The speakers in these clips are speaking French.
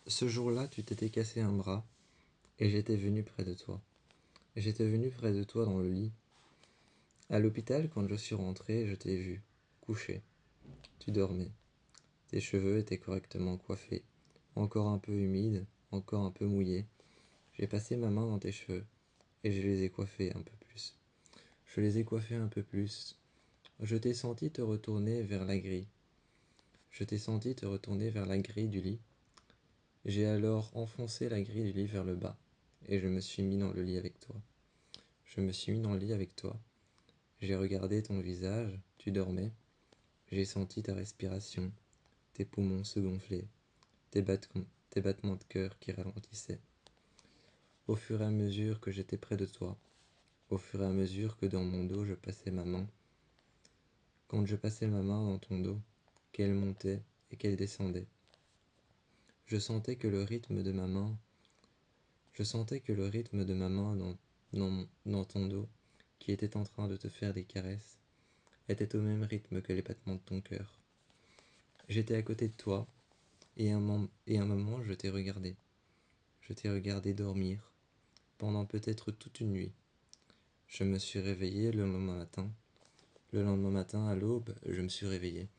Ce jour-là, tu t'étais cassé un bras et j'étais venu près de toi. J'étais venu près de toi dans le lit. À l'hôpital, quand je suis rentré, je t'ai vu, couché. Tu dormais. Tes cheveux étaient correctement coiffés, encore un peu humides, encore un peu mouillés. J'ai passé ma main dans tes cheveux et je les ai coiffés un peu plus. Je les ai coiffés un peu plus. Je t'ai senti te retourner vers la grille. Je t'ai senti te retourner vers la grille du lit. J'ai alors enfoncé la grille du lit vers le bas et je me suis mis dans le lit avec toi. Je me suis mis dans le lit avec toi. J'ai regardé ton visage, tu dormais. J'ai senti ta respiration, tes poumons se gonfler, tes battements de cœur qui ralentissaient. Au fur et à mesure que j'étais près de toi, au fur et à mesure que dans mon dos je passais ma main, quand je passais ma main dans ton dos, qu'elle montait et qu'elle descendait, je sentais que le rythme de ma main, je sentais que le rythme de ma main dans ton dos, qui était en train de te faire des caresses, était au même rythme que les battements de ton cœur. J'étais à côté de toi, et un moment je t'ai regardé. Je t'ai regardé dormir, pendant peut-être toute une nuit. Je me suis réveillé le lendemain matin. Le lendemain matin, à l'aube, je me suis réveillé.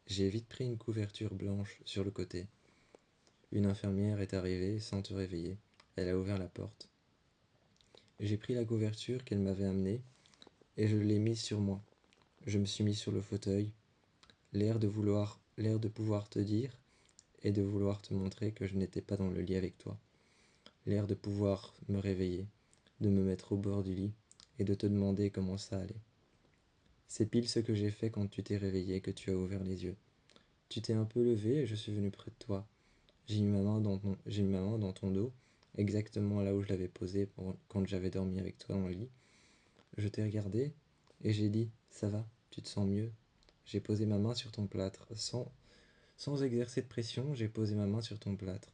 J'ai vite pris une couverture blanche sur le côté. Une infirmière est arrivée sans te réveiller. Elle a ouvert la porte. J'ai pris la couverture qu'elle m'avait amenée et je l'ai mise sur moi. Je me suis mis sur le fauteuil, l'air de pouvoir te dire et de vouloir te montrer que je n'étais pas dans le lit avec toi. L'air de pouvoir me réveiller, de me mettre au bord du lit et de te demander comment ça allait. C'est pile ce que j'ai fait quand tu t'es réveillé, que tu as ouvert les yeux. Tu t'es un peu levé et je suis venu près de toi. J'ai mis ma main dans ton dos, exactement là où je l'avais posée quand j'avais dormi avec toi dans le lit. Je t'ai regardé et j'ai dit, ça va, tu te sens mieux. J'ai posé ma main sur ton plâtre, sans exercer de pression, j'ai posé ma main sur ton plâtre.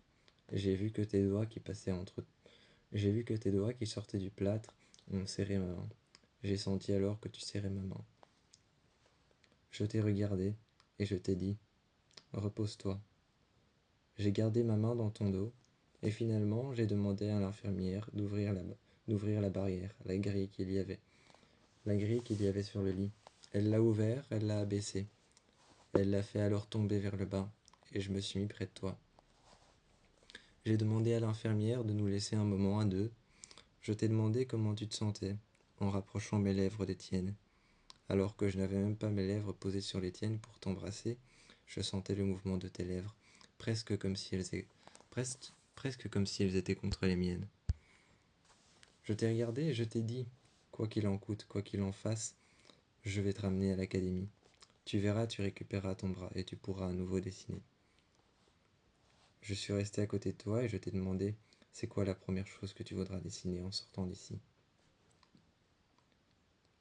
J'ai vu que tes doigts qui passaient entre... J'ai vu que tes doigts qui sortaient du plâtre ont serré ma main. J'ai senti alors que tu serrais ma main. Je t'ai regardé et je t'ai dit, repose-toi. J'ai gardé ma main dans ton dos et finalement j'ai demandé à l'infirmière d'ouvrir la barrière, la grille qu'il y avait sur le lit. Elle l'a ouvert, elle l'a abaissé. Elle l'a fait alors tomber vers le bas et je me suis mis près de toi. J'ai demandé à l'infirmière de nous laisser un moment à deux. Je t'ai demandé comment tu te sentais en rapprochant mes lèvres des tiennes. Alors que je n'avais même pas mes lèvres posées sur les tiennes pour t'embrasser, je sentais le mouvement de tes lèvres, presque comme si elles étaient contre les miennes. Je t'ai regardé et je t'ai dit, quoi qu'il en coûte, quoi qu'il en fasse, je vais te ramener à l'académie. Tu verras, tu récupéreras ton bras et tu pourras à nouveau dessiner. Je suis resté à côté de toi et je t'ai demandé, c'est quoi la première chose que tu voudras dessiner en sortant d'ici?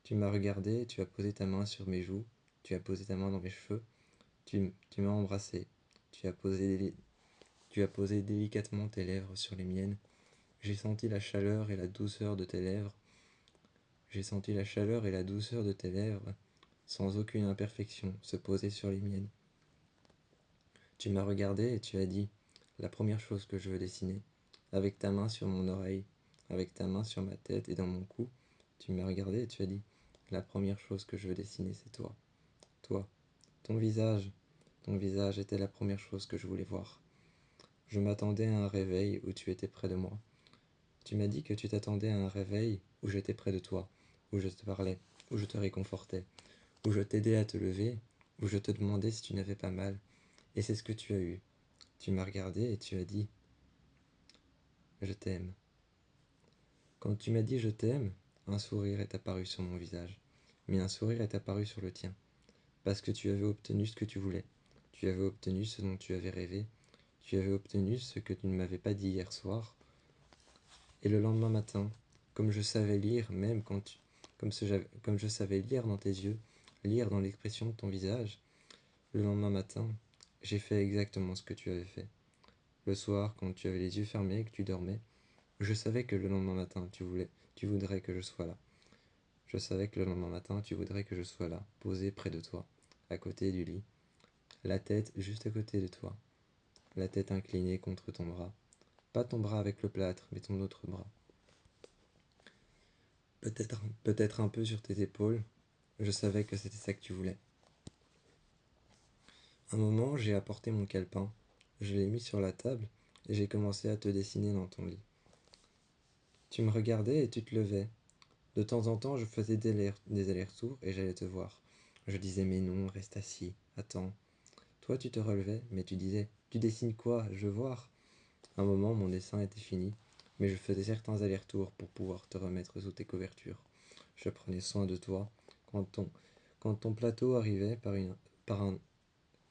Tu m'as regardé, tu as posé ta main sur mes joues, tu as posé ta main dans mes cheveux, tu m'as embrassé, tu as posé délicatement tes lèvres sur les miennes. J'ai senti la chaleur et la douceur de tes lèvres. J'ai senti la chaleur et la douceur de tes lèvres, sans aucune imperfection, se poser sur les miennes. Tu m'as regardé et tu as dit, la première chose que je veux dessiner, avec ta main sur mon oreille, avec ta main sur ma tête et dans mon cou, tu m'as regardé et tu as dit, la première chose que je veux dessiner, c'est toi. Toi, ton visage. Ton visage était la première chose que je voulais voir. Je m'attendais à un réveil où tu étais près de moi. Tu m'as dit que tu t'attendais à un réveil où j'étais près de toi, où je te parlais, où je te réconfortais, où je t'aidais à te lever, où je te demandais si tu n'avais pas mal. Et c'est ce que tu as eu. Tu m'as regardé et tu as dit « Je t'aime ». Quand tu m'as dit « Je t'aime », un sourire est apparu sur mon visage. Mais un sourire est apparu sur le tien. Parce que tu avais obtenu ce que tu voulais. Tu avais obtenu ce dont tu avais rêvé. Tu avais obtenu ce que tu ne m'avais pas dit hier soir. Et le lendemain matin, comme je savais lire, comme je savais lire dans tes yeux, lire dans l'expression de ton visage, le lendemain matin, j'ai fait exactement ce que tu avais fait. Le soir, quand tu avais les yeux fermés et que tu dormais, je savais que le lendemain matin, tu voudrais que je sois là. Je savais que le lendemain matin, tu voudrais que je sois là, posé près de toi, à côté du lit, la tête juste à côté de toi. la tête inclinée contre ton bras. Pas ton bras avec le plâtre, mais ton autre bras. Peut-être un peu sur tes épaules. Je savais que c'était ça que tu voulais. Un moment, j'ai apporté mon calepin. Je l'ai mis sur la table et j'ai commencé à te dessiner dans ton lit. Tu me regardais et tu te levais. De temps en temps, je faisais des allers-retours et j'allais te voir. Je disais mais non, reste assis, attends. Toi, tu te relevais, mais tu disais tu dessines quoi? Je veux voir. Un moment, mon dessin était fini, mais je faisais certains allers-retours pour pouvoir te remettre sous tes couvertures. Je prenais soin de toi. Quand ton, quand ton plateau arrivait par un,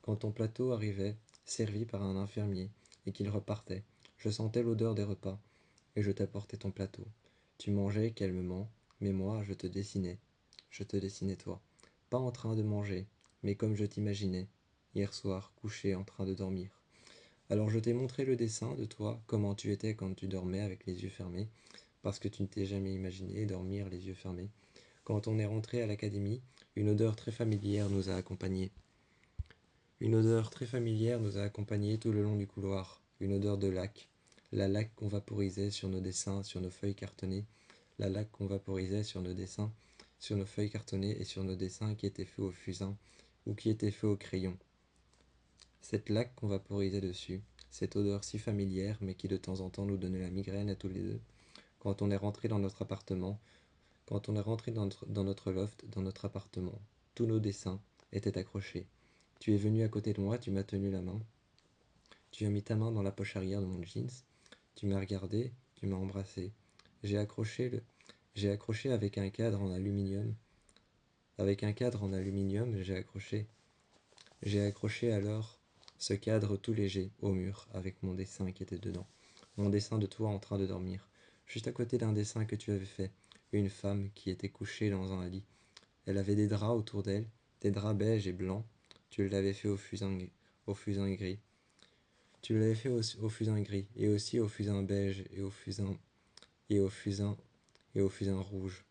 quand ton plateau arrivait, servi par un infirmier, et qu'il repartait, je sentais l'odeur des repas, et je t'apportais ton plateau. Tu mangeais calmement, mais moi, je te dessinais. Je te dessinais toi. Pas en train de manger, mais comme je t'imaginais, hier soir, couché en train de dormir. Alors je t'ai montré le dessin de toi, comment tu étais quand tu dormais avec les yeux fermés, parce que tu ne t'es jamais imaginé dormir les yeux fermés. Quand on est rentré à l'académie, une odeur très familière nous a accompagnés. Une odeur très familière nous a accompagnés tout le long du couloir, une odeur de lac. La laque qu'on vaporisait sur nos dessins, sur nos feuilles cartonnées, la laque qu'on vaporisait sur nos dessins, sur nos feuilles cartonnées et sur nos dessins qui étaient faits au fusain ou qui étaient faits au crayon. Cette laque qu'on vaporisait dessus, cette odeur si familière mais qui de temps en temps nous donnait la migraine à tous les deux, quand on est rentré dans notre appartement, quand on est rentré dans notre loft, dans notre appartement, tous nos dessins étaient accrochés. Tu es venu à côté de moi, tu m'as tenu la main, tu as mis ta main dans la poche arrière de mon jeans, tu m'as regardé, tu m'as embrassé. J'ai accroché le, j'ai accroché avec un cadre en aluminium. Avec un cadre en aluminium, j'ai accroché alors ce cadre tout léger au mur avec mon dessin qui était dedans. Mon dessin de toi en train de dormir, juste à côté d'un dessin que tu avais fait, une femme qui était couchée dans un lit. Elle avait des draps autour d'elle, des draps beige et blancs. Tu l'avais fait au fusain gris. Tu l'avais fait au fusain gris et aussi au fusain beige et au fusain rouge.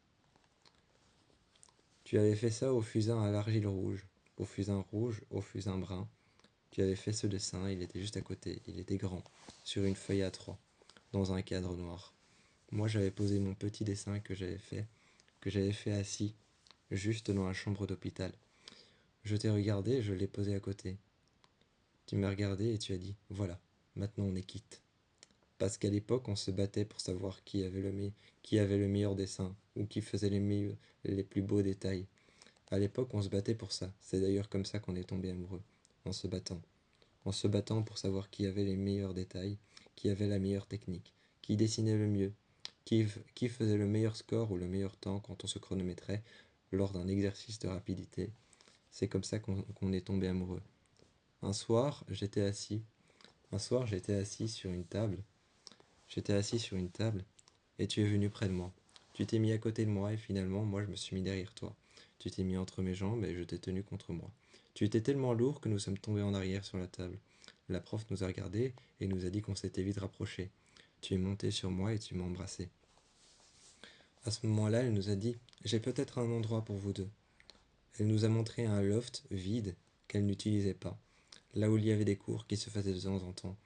Tu avais fait ça au fusain à l'argile rouge, au fusain brun. Tu avais fait ce dessin, il était juste à côté, il était grand, sur une feuille A3, dans un cadre noir. Moi j'avais posé mon petit dessin que j'avais fait assis, juste dans la chambre d'hôpital. Je t'ai regardé et je l'ai posé à côté. Tu m'as regardé et tu as dit, voilà, maintenant on est quitte. Parce qu'à l'époque, on se battait pour savoir qui avait le meilleur dessin, ou qui faisait les plus beaux détails. À l'époque, on se battait pour ça. C'est d'ailleurs comme ça qu'on est tombé amoureux, en se battant. En se battant pour savoir qui avait les meilleurs détails, qui avait la meilleure technique, qui dessinait le mieux, qui faisait le meilleur score ou le meilleur temps quand on se chronométrait lors d'un exercice de rapidité. C'est comme ça qu'on est tombé amoureux. Un soir, j'étais assis. Un soir, j'étais assis sur une table. J'étais assis sur une table et tu es venu près de moi. Tu t'es mis à côté de moi et finalement, moi, je me suis mis derrière toi. Tu t'es mis entre mes jambes et je t'ai tenu contre moi. Tu étais tellement lourd que nous sommes tombés en arrière sur la table. La prof nous a regardés et nous a dit qu'on s'était vite rapprochés. Tu es monté sur moi et tu m'as embrassé. À ce moment-là, elle nous a dit j'ai peut-être un endroit pour vous deux. Elle nous a montré un loft vide qu'elle n'utilisait pas, là où il y avait des cours qui se faisaient de temps en temps.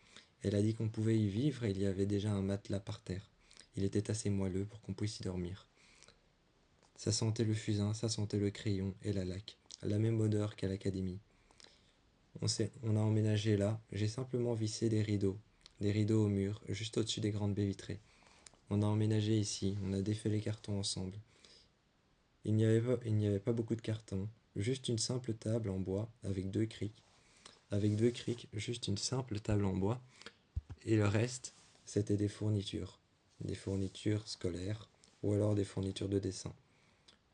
Elle a dit qu'on pouvait y vivre et il y avait déjà un matelas par terre. Il était assez moelleux pour qu'on puisse y dormir. Ça sentait le fusain, ça sentait le crayon et la laque, la même odeur qu'à l'académie. On a emménagé là, j'ai simplement vissé des rideaux au mur, juste au-dessus des grandes baies vitrées. On a emménagé ici, on a défait les cartons ensemble. Il n'y avait pas beaucoup de cartons, juste une simple table en bois avec deux criques. Avec deux criques, juste une simple table en bois. Et le reste, c'était des fournitures. Des fournitures scolaires ou alors des fournitures de dessin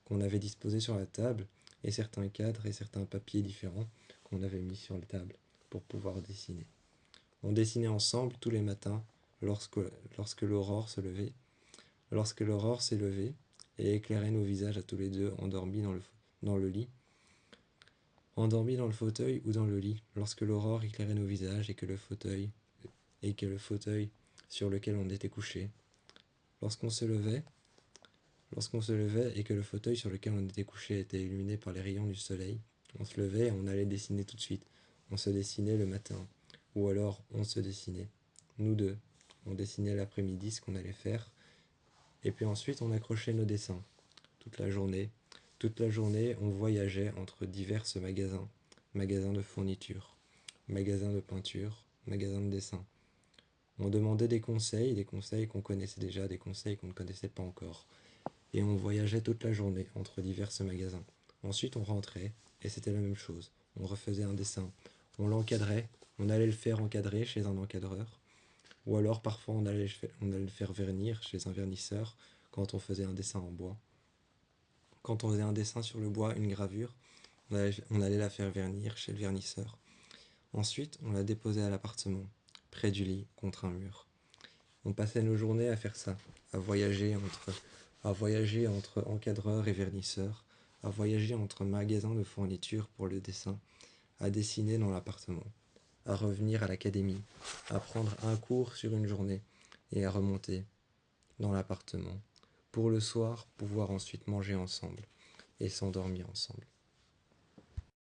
qu'on avait disposées sur la table et certains cadres et certains papiers différents qu'on avait mis sur la table pour pouvoir dessiner. On dessinait ensemble tous les matins lorsque l'aurore se levait. Lorsque l'aurore s'est levée et éclairait nos visages à tous les deux endormis dans le lit, endormis dans le fauteuil ou dans le lit, lorsque l'aurore éclairait nos visages et que le fauteuil sur lequel on était couché, lorsqu'on se levait, lorsqu'on se levait et que le fauteuil sur lequel on était couché était illuminé par les rayons du soleil, on se levait et on allait dessiner tout de suite. On se dessinait le matin. ou alors on se dessinait. Nous deux, on dessinait l'après-midi ce qu'on allait faire, et puis ensuite on accrochait nos dessins toute la journée. Toute la journée, on voyageait entre divers magasins, magasins de fournitures, magasins de peinture, magasins de dessin. On demandait des conseils qu'on connaissait déjà, des conseils qu'on ne connaissait pas encore. Et on voyageait toute la journée entre divers magasins. Ensuite, on rentrait, et c'était la même chose. On refaisait un dessin, on l'encadrait, on allait le faire encadrer chez un encadreur, ou alors parfois on allait le faire vernir chez un vernisseur quand on faisait un dessin en bois. Quand on faisait un dessin sur le bois, une gravure, on allait la faire vernir chez le vernisseur. Ensuite, on la déposait à l'appartement, près du lit, contre un mur. On passait nos journées à faire ça, à voyager entre encadreurs et vernisseurs, à voyager entre magasins de fournitures pour le dessin, à dessiner dans l'appartement, à revenir à l'académie, à prendre un cours sur une journée et à remonter dans l'appartement, pour le soir pouvoir ensuite manger ensemble et s'endormir ensemble.